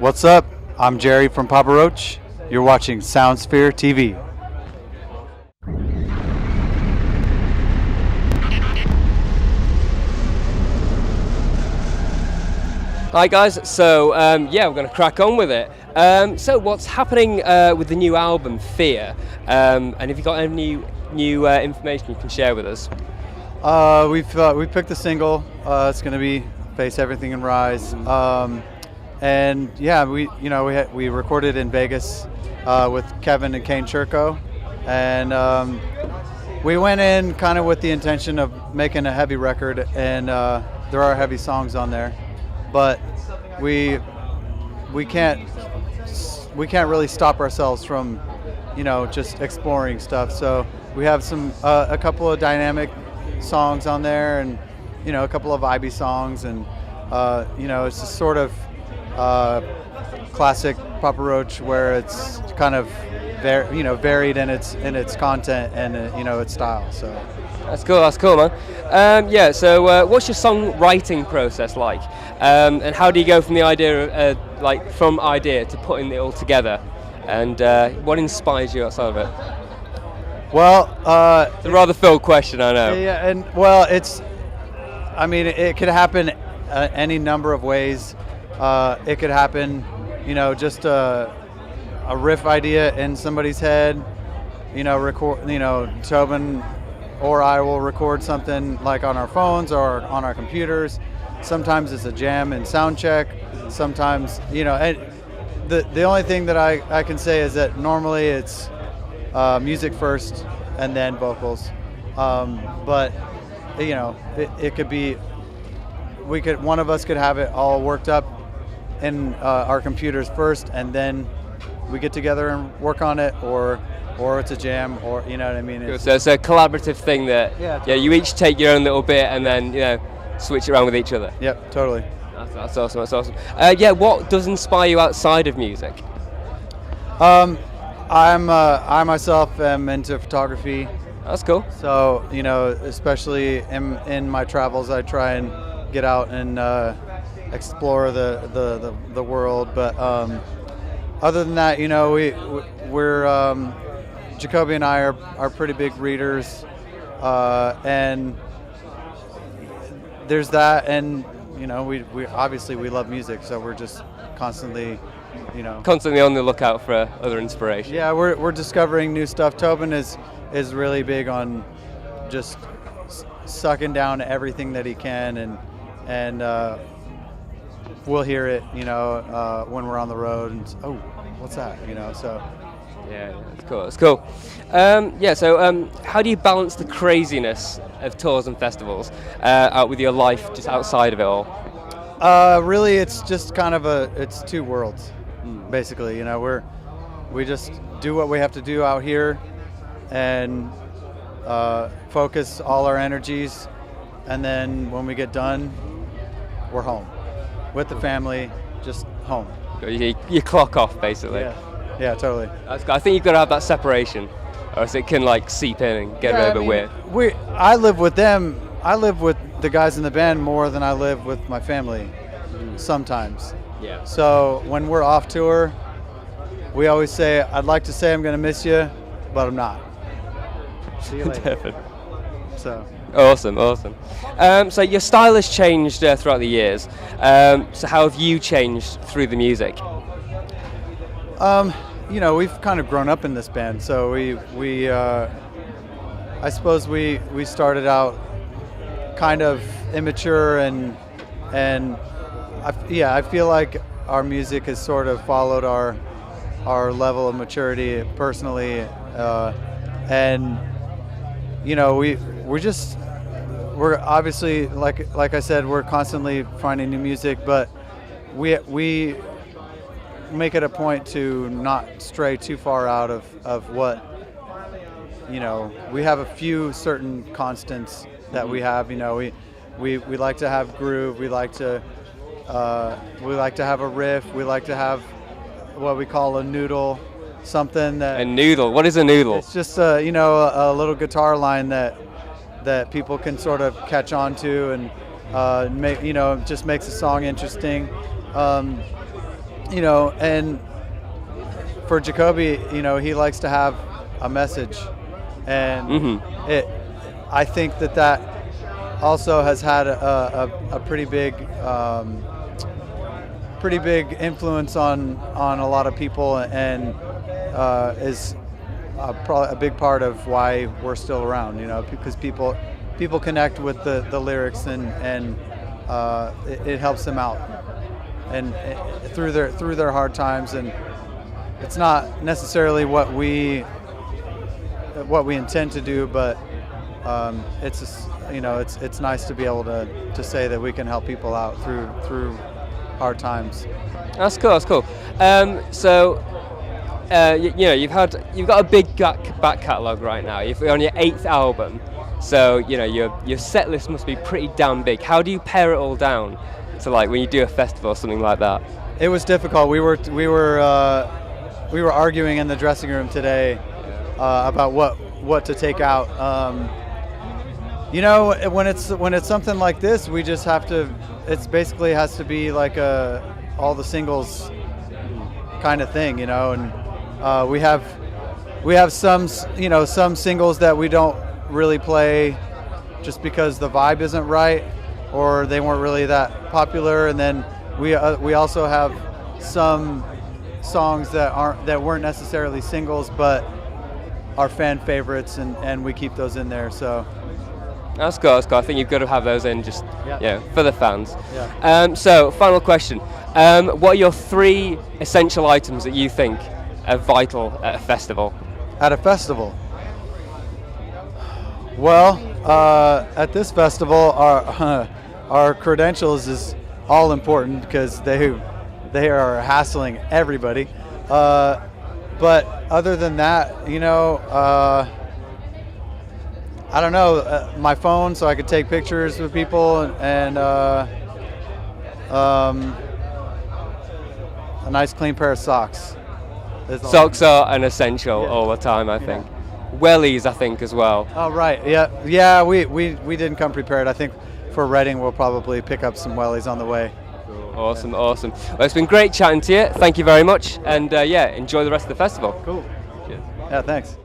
What's up? I'm Jerry from Papa Roach. You're watching Soundsphere TV. Hi guys, so we're going to crack on with it. So what's happening with the new album, Fear? And have you got any new information you can share with us? We picked the single. It's going to be Face Everything and Rise. And yeah, we recorded in Vegas with Kevin and Kane Churko, and we went in kind of with the intention of making a heavy record, and there are heavy songs on there, but we can't really stop ourselves from just exploring stuff. So we have a couple of dynamic songs on there, and a couple of vibey songs, and it's just sort of classic Papa Roach, where it's kind of varied in its content and its style. So that's cool, man. So what's your songwriting process like, and how do you go from the idea from idea to putting it all together, and what inspires you outside of it? Well, it's a rather filled question, I know. Yeah, and well, it could happen any number of ways. It could happen, just a riff idea in somebody's head. Tobin or I will record something like on our phones or on our computers. Sometimes it's a jam and sound check. Sometimes, and the only thing that I can say is that normally it's music first and then vocals. But it could be, one of us could have it all worked up in our computers first, and then we get together and work on it, or it's a jam, or what I mean. So it's a collaborative thing that you each take your own little bit and then switch it around with each other. Yep, totally. That's awesome. What does inspire you outside of music? I myself am into photography. That's cool. So especially in my travels, I try and get out and explore the world. But other than that, we're Jacoby and I are pretty big readers, and there's that, and we obviously we love music, so we're just constantly on the lookout for other inspiration. Yeah, we're discovering new stuff. Tobin is really big on just sucking down everything that he can, and we'll hear it, when we're on the road, and what's that, so. Yeah, that's cool. So how do you balance the craziness of tours and festivals out with your life just outside of it all? Really, it's just kind of it's two worlds, basically. We just do what we have to do out here, and focus all our energies, and then when we get done, we're home with the family, just home. You clock off, basically. Yeah, totally. I think you've got to have that separation, or else it can seep in and get a little bit weird. I live with them. I live with the guys in the band more than I live with my family sometimes. Yeah. So when we're off tour, we always say, I'd like to say I'm going to miss you, but I'm not. See you later. Definitely. So. Awesome. So your style has changed throughout the years. So how have you changed through the music? We've kind of grown up in this band, so we I suppose we started out kind of immature, and I feel like our music has sort of followed our level of maturity personally, and we're obviously, like I said, we're constantly finding new music, but we make it a point to not stray too far out of what we have a few certain constants that we have. We like to have groove, we like to have a riff, we like to have what we call a noodle, something that... A noodle? What is a noodle? It's just a little guitar line that people can sort of catch on to, and just makes a song interesting. you know, and for Jacoby, you know, he likes to have a message, and I think that also has had a pretty big influence on a lot of people, and is probably a big part of why we're still around. You know, because people connect with the lyrics, and it helps them out, and through their hard times. And it's not necessarily what we intend to do, but it's just, you know, it's nice to be able to say that we can help people out through hard times. That's cool. That's cool. So, you know, you've got a big back catalogue right now. You're on your 8th album, so you know your set list must be pretty damn big. How do you pare it all down to, like, when you do a festival or something like that? It was difficult. We were arguing in the dressing room today about what to take out. You know, when it's something like this, we just have to. It's basically has to be like all the singles kind of thing, you know. And we have some singles that we don't really play just because the vibe isn't right, or they weren't really that popular. And then we also have some songs that weren't necessarily singles, but are fan favorites, and we keep those in there. So. That's cool. I think you've got to have those in just for the fans. Yeah. So, final question. What are your 3 essential items that you think are vital at a festival? At a festival? Well, at this festival, our credentials is all important because they are hassling everybody. But other than that, you know, I don't know, my phone, so I could take pictures with people, and a nice clean pair of socks. Socks are an essential all the time, I think. Wellies, I think, as well. Oh, right, yeah. We didn't come prepared. I think for Reading, we'll probably pick up some wellies on the way. Awesome. Well, it's been great chatting to you. Thank you very much, and enjoy the rest of the festival. Cool. Yeah, thanks.